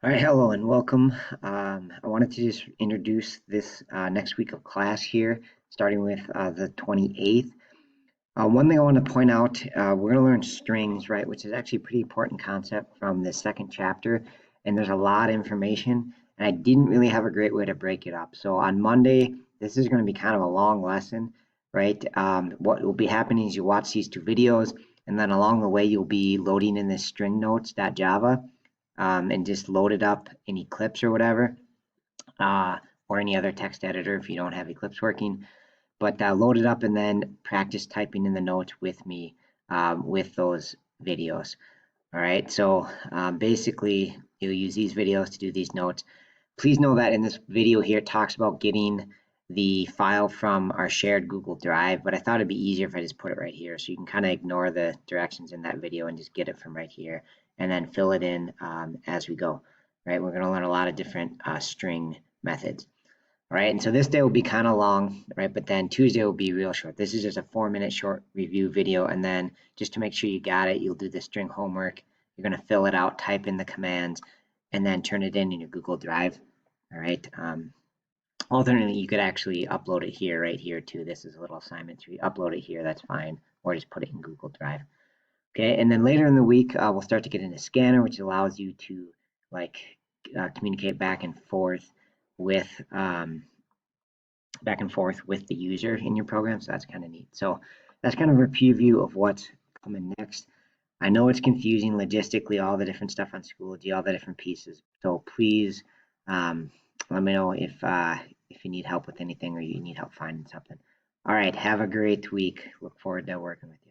All right, hello and welcome. I wanted to just introduce this next week of class here, starting with the 28th. One thing I want to point out, we're going to learn strings, right, which is actually a pretty important concept from the second chapter, and there's a lot of information, and I didn't really have a great way to break it up. So on Monday, this is going to be kind of a long lesson, right? What will be happening is you watch these two videos, and then along the way, you'll be loading in this string notes.java and just load it up in Eclipse or whatever, uh, or any other text editor if you don't have Eclipse working. But load it up and then practice typing in the notes with me with those videos. All right, so basically you'll use these videos to do these notes. Please know that in this video here, it talks about getting the file from our shared Google Drive, but I thought it'd be easier if I just put it right here. So you can kind of ignore the directions in that video and just get it from right here and then fill it in as we go, right? We're gonna learn a lot of different string methods. All right, and so this day will be kind of long, right? But then Tuesday will be real short. This is just a 4-minute short review video. And then just to make sure you got it, you'll do the string homework. You're going to fill it out, type in the commands, and then turn it in your Google Drive. All right. Alternately, you could actually upload it here, right here too. This is a little assignment. So you upload it here, that's fine. Or just put it in Google Drive. Okay, and then later in the week, we'll start to get into Scanner, which allows you to like communicate with back and forth with the user in your program. So that's kind of neat. So that's kind of a preview of what's coming next. I know it's confusing logistically, all the different stuff on Schoology, all the different pieces. So please let me know if you need help with anything or you need help finding something. All right, have a great week. Look forward to working with you.